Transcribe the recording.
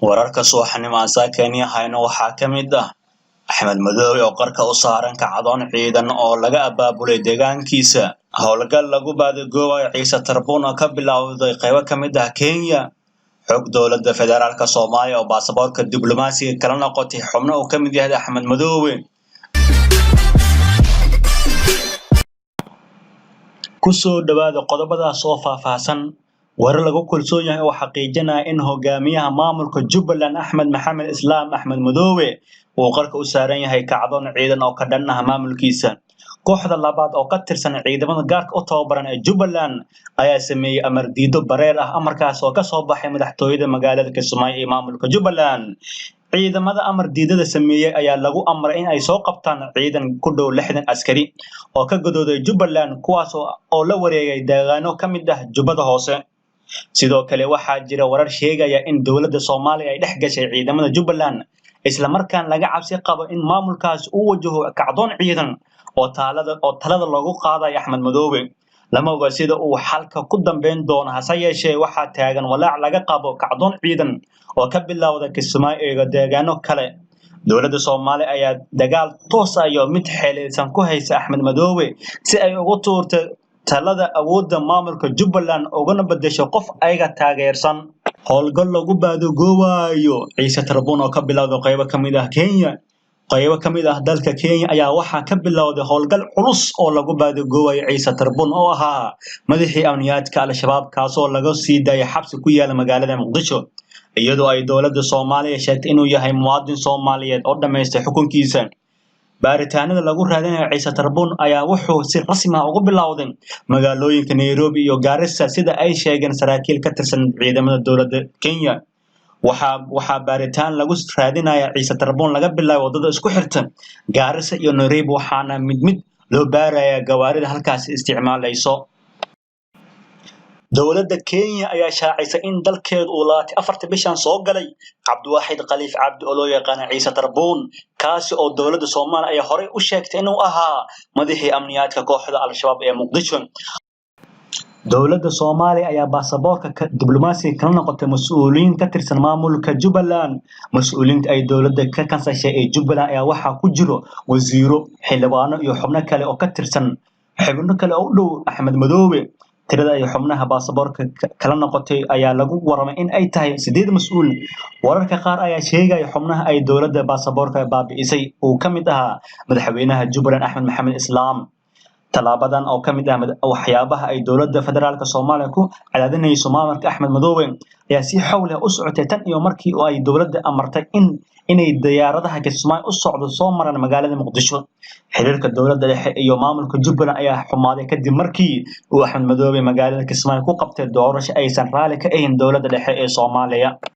Wararka subaxnimo Kenya hayno waxaa ka mid ah Axmed Madoobe oo qarka u saaran kacdoon ciidan oo laga abaabulay deegaankiisa. Howlgal lagu baadagoobayo Ciise Tarbuun oo ka bilowday qaybo ka mid ah Kenya. Xog dowladda federaalka Soomaaliya oo baasaboorka diblomaasiga kala noqotay xubno uu ka mid yahay Axmed Madoobe. Ku soo dhawaada qodobadaas oo faahfaahsan. Warar lagu kalsoon yahay oo xaqiijinaya in hogaamiyaha maamulka Jubbaland Axmed Maxamed Islaam Axmed Madoobe uu qarka u saaran yahay kacdoon ciidan oo ka dhan ah maamulkiisa. Kooxda labaad oo ka tirsan ciidamada gaarka u tababaran ee Jubbaland ayaa sameeyay amar diido bareer ah amarkaas oo ka soo baxay madaxtooyada magaalada Kismaayo ee maamulka Jubbaland. Ciidamada amar diidada sameeyay ayaa lagu amray in ay soo qabtaan ciidan ku dhow 60 askari oo ka gadooday Jubbaland kuwaas oo la wareegay deegaano ka mid ah Jubbada Hoose. Sidoo kale waxaa jira warar sheegaya in dowladda Soomaaliya ay dhex gashay ciidamada Jubbaland isla markaana laga cabsi qabo in maamulkaas uu wajaho kacdoon ciidan oo talada lagu qaaday Axmed Madoobe. Lama oga sida uu xalka ku dambeyn doono hase yeeshee waxaa taagan walaac laga qabo kacdoon ciidan oo ka bilowda Kismaayo iyo deegaano kale. Dowladda Soomaaliya ayaa dagaal toos ah iyo mid xeeleysan ku haysa Axmed Madoobe si ay ugu tuurto talada awoodda maamulka Jubbaland ugana bedesho qof ayaga taageersan. Howlgal lagu baadagoobayo Ciise Tarbuun oo ka bilowday qaybo ka mid ah Kenya. Qaybo ka mid ah dalka Kenya ayaa waxaa ka bilowday howlgal culus oo lagu baadagoobayo Ciise Tarbuun oo ahaa madaxii amniyaadka Al-Shabaab kaasoo laga sii daayay xabsi ku yaala magaalada Muqdisho. Iyadoo ay dowladda Soomaaliya sheegtay inuu yahay muwaadin Soomaaliyeed oo dhameystay xukunkiisa. Baaritaanada lagu raadinayo Ciise Tarbuun ayaa wuxuu si rasmi ah ugu bilowday magaalooyinka Nairobi iyo Garissa sida ay sheegeen saraakiil ka tirsan ciidamada dowladda Kenya. Waxaa baaritaan lagu raadinayaa Ciise Tarbuun laga bilaabo wadada isku xirta Garissa iyo Nairobi waxaana mid loo baarayaa gawaarida halkaas isticmaalayso. Dowladda Kenya ayaa shaacisay in dalkeedu uu 24 bishan soo galay Cabdiwaaxid Khaliif Cabdi oo loo yaqaan Ciise Tarbuun kaasi oo dowladda Soomaaliya ay hore u sheegtay inuu ahaa madaxii amniyaadka kooxda Al-Shabaab ee Muqdisho. Dowladda Soomaaliya ayaa baasaboorka diblomaasiga kala noqotay mas'uuliyiin ka tirsan maamulka Jubbaland. Mas'uuliyiinta ay dowladda ka kansashay ee Jubbaland ayaa waxaa ku jiro wasiiro, xildhibaano iyo xubno kale oo u dhow Axmed Madoobe. Tirada ay xubnaha baasaboorka kala noqotay ayaa lagu waramay in ay tahay 8 mas'uul. Wararka qaar ayaa sheegaya xubnaha ay dowladda baasaboorka baabi'isay uu ka mid ahaa madaxweynaha Jubbaland Axmed Maxamed Islaam. Talaabadan oo ka mid ah waxyaabaha ay dowladda federaalka Soomaaliya ku cadaadinayso maamulka Axmed Madoobe ayaa si xawli ah u socotay tan iyo markii ay dowladda amartay inay diyaaradaha Kismaayo u socdo soo maraan magaalada Muqdisho. Xiriirka dowladda dhexe iyo maamulka Jubbaland ayaa xumaaday kadib markii uu Axmed Madoobe magaalada Kismaayo ku qabtay doorasho aysan raali ka ahayn dowladda dhexe ee Soomaaliya.